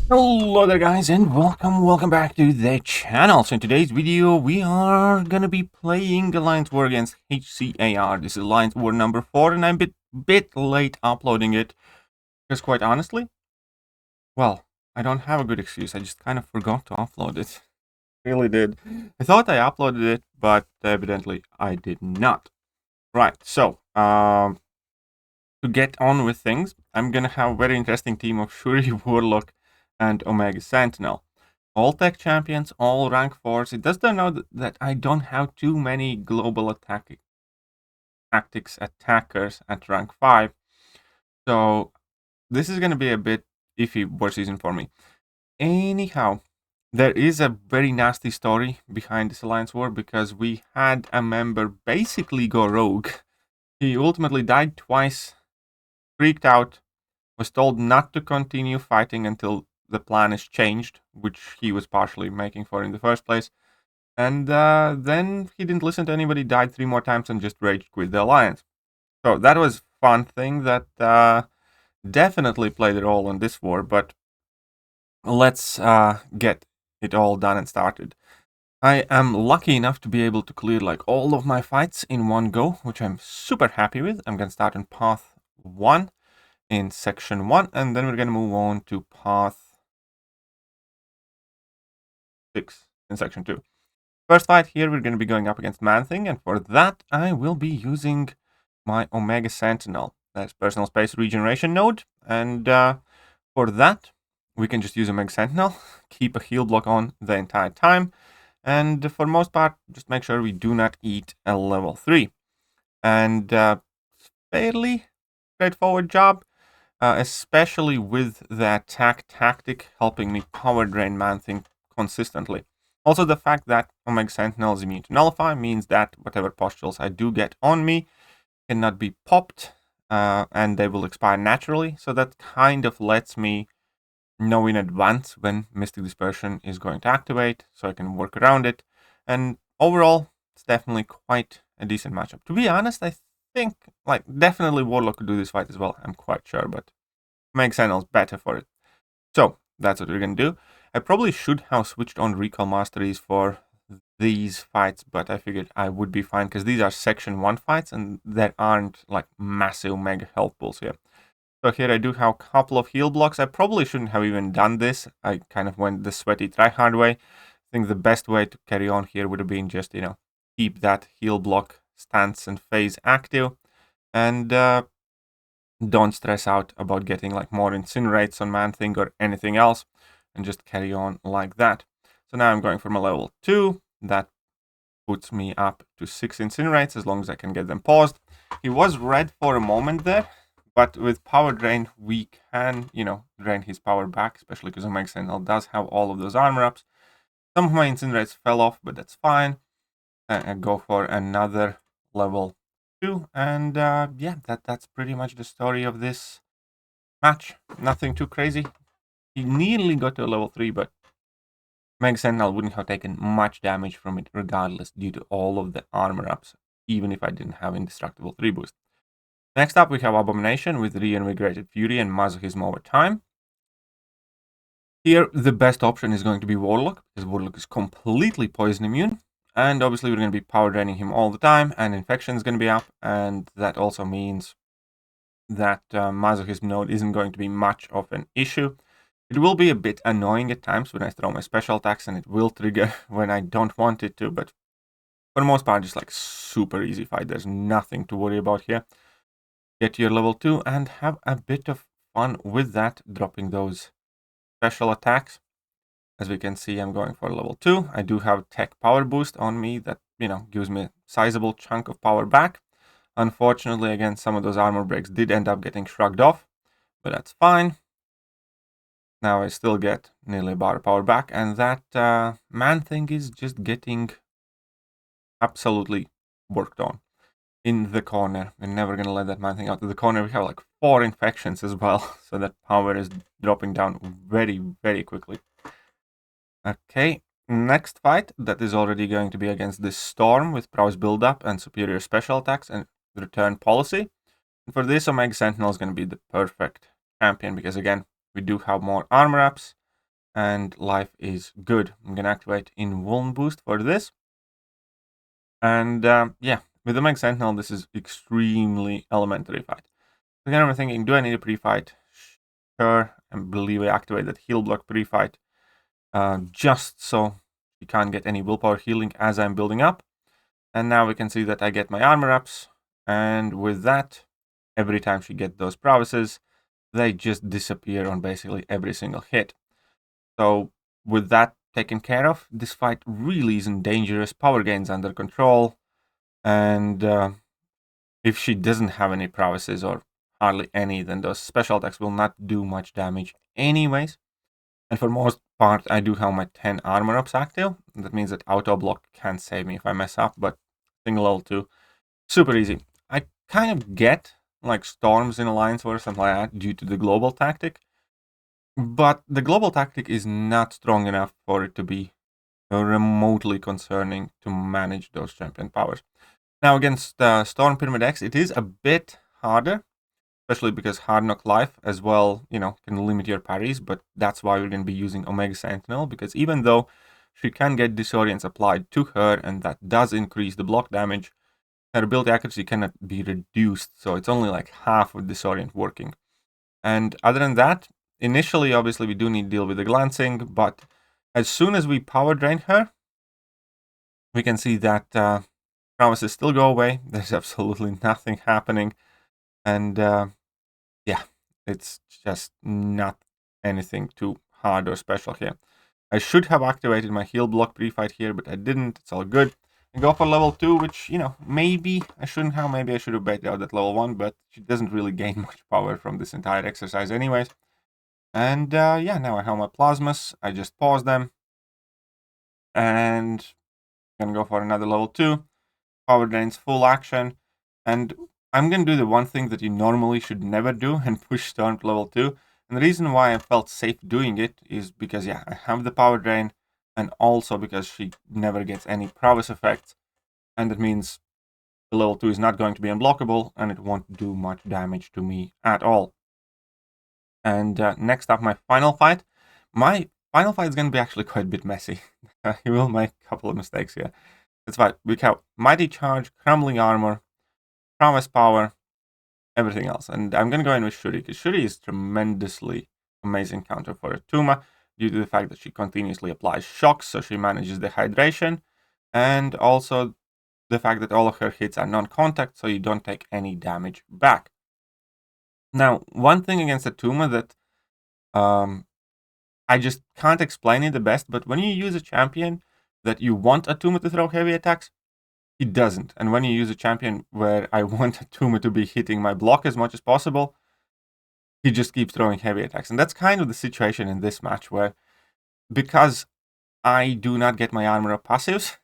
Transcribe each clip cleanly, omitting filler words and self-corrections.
Hello there guys, and welcome back to the channel. So in today's video we are gonna be playing Alliance War against HCAR. This is Alliance War number 4 and I'm a bit late uploading it because quite honestly, well, I don't have a good excuse. I just kind of forgot to upload it. Really did. I thought I uploaded it, but evidently I did not. Right, so to get on with things, I'm gonna have a very interesting team of Shuri Warlock and Omega Sentinel. All tech champions, all rank 4s. It does turn out that I don't have too many global tactics attackers at rank 5. So this is going to be a bit iffy war season for me. Anyhow, there is a very nasty story behind this Alliance War because we had a member basically go rogue. He ultimately died twice, freaked out, was told not to continue fighting until the plan is changed, which he was partially making for in the first place. And then he didn't listen to anybody, died 3 more times, and just rage quit the Alliance. So that was fun thing that definitely played a role in this war, but let's get it all done and started. I am lucky enough to be able to clear like all of my fights in one go, which I'm super happy with. I'm going to start on path 1 in section 1, and then we're going to move on to path 6 in section 2. First fight here, we're going to be going up against ManThing, and for that, I will be using my Omega Sentinel. That's personal space regeneration node, and for that, we can just use Omega Sentinel, keep a heal block on the entire time, and for most part, just make sure we do not eat a level 3. And fairly straightforward job, especially with the attack tactic helping me power drain ManThing consistently. Also, the fact that Omega Sentinel is immune to Nullify means that whatever pustules I do get on me cannot be popped, and they will expire naturally. So that kind of lets me know in advance when Mystic Dispersion is going to activate, so I can work around it. And overall, it's definitely quite a decent matchup. To be honest, I think, like, definitely Warlock could do this fight as well. I'm quite sure, but Omega Sentinel's better for it. So, that's what we're going to do. I probably should have switched on recall masteries for these fights, but I figured I would be fine because these are section 1 fights and there aren't like massive mega health pools here. So here I do have a couple of heal blocks. I probably shouldn't have even done this. I kind of went the sweaty tryhard way. I think the best way to carry on here would have been just, keep that heal block stance and phase active and don't stress out about getting like more incinerates on ManThing or anything else, and just carry on like that. So now I'm going for my level 2. That puts me up to 6 incinerates as long as I can get them paused. He was red for a moment there, but with power drain we can, drain his power back, especially because Omega Sentinel does have all of those armor ups. Some of my incinerates fell off, but that's fine. I go for another level 2, and yeah, that's pretty much the story of this match. Nothing too crazy. He nearly got to a level 3, but Omega Sentinel wouldn't have taken much damage from it regardless due to all of the armor ups, even if I didn't have Indestructible 3 boost. Next up we have Abomination with Reinvigorated Fury and Masochism over time. Here the best option is going to be Warlock, because Warlock is completely poison immune. And obviously we're going to be power draining him all the time, and infection is going to be up, and that also means that Masochism node isn't going to be much of an issue. It will be a bit annoying at times when I throw my special attacks, and it will trigger when I don't want it to, but for the most part, just like super easy fight. There's nothing to worry about here. Get to your level 2 and have a bit of fun with that, dropping those special attacks. As we can see, I'm going for level 2. I do have tech power boost on me that, gives me a sizable chunk of power back. Unfortunately, again, some of those armor breaks did end up getting shrugged off, but that's fine. Now I still get nearly a bar of power back, and that ManThing is just getting absolutely worked on. In the corner, we're never going to let that ManThing out of the corner. We have like 4 infections as well, so that power is dropping down very, very quickly. Okay, next fight, that is already going to be against this Storm with prowess build-up and superior special attacks and return policy. And for this, Omega Sentinel is going to be the perfect champion because, again, we do have more armor ups, and life is good. I'm gonna activate Invuln boost for this. And yeah, with the Meg Sentinel, this is extremely elementary fight. Again, I'm thinking, do I need a pre-fight? Sure, I believe I activated heal block pre-fight just so she can't get any willpower healing as I'm building up. And now we can see that I get my armor ups, and with that, every time she gets those prowesses, they just disappear on basically every single hit. So with that taken care of, this fight really isn't dangerous, power gains under control, and if she doesn't have any prowesses or hardly any, then those special attacks will not do much damage anyways. And for most part, I do have my 10 armor ups active. That means that auto block can't save me if I mess up, but single level 2, super easy. I kind of get like storms in Alliance or something like that due to the global tactic, but the global tactic is not strong enough for it to be remotely concerning to manage those champion powers. Now against Storm Pyramid X, it is a bit harder, especially because Hard Knock Life as well, can limit your parries, but that's why we're going to be using Omega Sentinel, because even though she can get Disorients applied to her, and that does increase the block damage, her ability accuracy cannot be reduced, so it's only like half of Disorient working. And other than that, initially, obviously, we do need to deal with the glancing, but as soon as we power drain her, we can see that promises still go away. There's absolutely nothing happening, and yeah, it's just not anything too hard or special here. I should have activated my heal block pre-fight here, but I didn't. It's all good. And go for level 2, which, maybe I shouldn't have. Maybe I should have baited out at level 1, but she doesn't really gain much power from this entire exercise anyways. And yeah, now I have my plasmas. I just pause them. And I'm going to go for another level 2. Power drains full action. And I'm going to do the one thing that you normally should never do and push Storm to level 2. And the reason why I felt safe doing it is because, yeah, I have the power drain, and also because she never gets any prowess effects. And that means the level 2 is not going to be unblockable, and it won't do much damage to me at all. And next up, my final fight. My final fight is going to be actually quite a bit messy. I will make a couple of mistakes here. That's right. We have Mighty Charge, Crumbling Armor, Prowess Power, everything else. And I'm going to go in with Shuri, because Shuri is tremendously amazing counter for Atuma, due to the fact that she continuously applies shocks, so she manages the hydration, and also the fact that all of her hits are non-contact, so you don't take any damage back. Now, one thing against Atuma that I just can't explain it the best, but when you use a champion that you want Atuma to throw heavy attacks, he doesn't. And when you use a champion where I want Atuma to be hitting my block as much as possible, he just keeps throwing heavy attacks. And that's kind of the situation in this match, where because I do not get my armor up passives,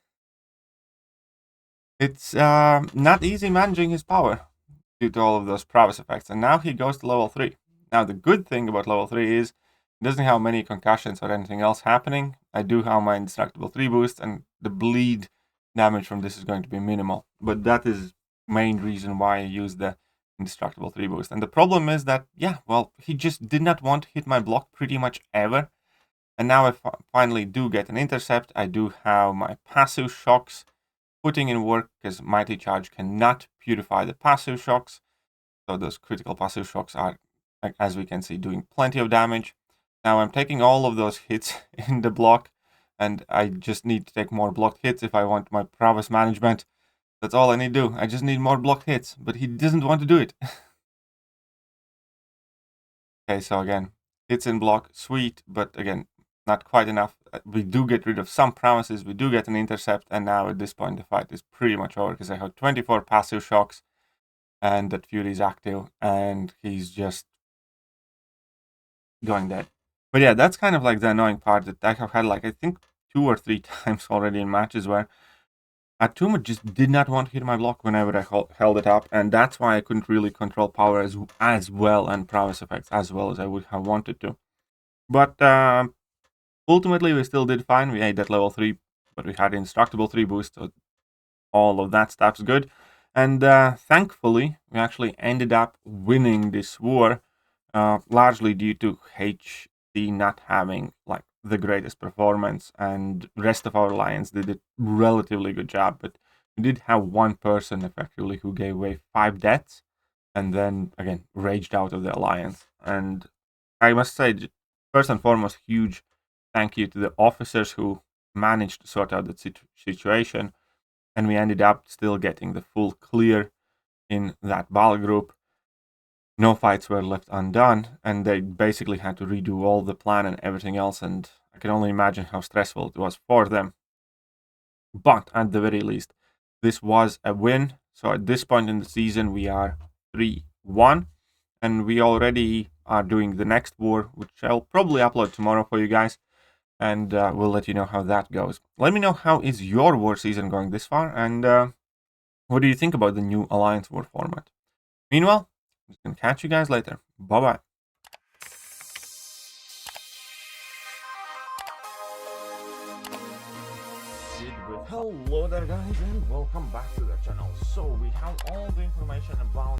it's not easy managing his power due to all of those prowess effects. And now he goes to level 3. Now the good thing about level 3 is it doesn't have many concussions or anything else happening. I do have my indestructible 3 boost, and the bleed damage from this is going to be minimal. But that is main reason why I use the indestructible 3 boost. And the problem is that, yeah, well, he just did not want to hit my block pretty much ever. And now I finally do get an intercept. I do have my passive shocks putting in work, because Mighty Charge cannot purify the passive shocks. So those critical passive shocks are, as we can see, doing plenty of damage. Now I'm taking all of those hits in the block, and I just need to take more blocked hits if I want my prowess management. That's all I need to do. I just need more blocked hits, but he doesn't want to do it. Okay, so again, hits in block, sweet, but again, not quite enough. We do get rid of some promises, we do get an intercept, and now at this point the fight is pretty much over, because I have 24 passive shocks, and that Fury is active, and he's just going dead. But yeah, that's kind of like the annoying part that I have had, like, I think 2 or 3 times already in matches where Atuma just did not want to hit my block whenever I held it up, and that's why I couldn't really control power as well, and prowess effects as well as I would have wanted to. But ultimately, we still did fine. We ate that level 3, but we had indestructible 3 boost, so all of that stuff's good. And thankfully, we actually ended up winning this war, largely due to HC not having like the greatest performance, and the rest of our alliance did a relatively good job. But we did have one person effectively who gave away 5 deaths, and then again raged out of the alliance. And I must say, first and foremost, huge thank you to the officers who managed to sort out the situation, and we ended up still getting the full clear in that battle group. No fights were left undone, and they basically had to redo all the plan and everything else, and I can only imagine how stressful it was for them. But at the very least, this was a win. So at this point in the season, we are 3-1, and we already are doing the next war, which I'll probably upload tomorrow for you guys, and we'll let you know how that goes. Let me know how is your war season going this far, and what do you think about the new Alliance War format? Meanwhile, I'm gonna catch you guys later. Bye-bye. Hello there guys, and welcome back to the channel. So we have all the information about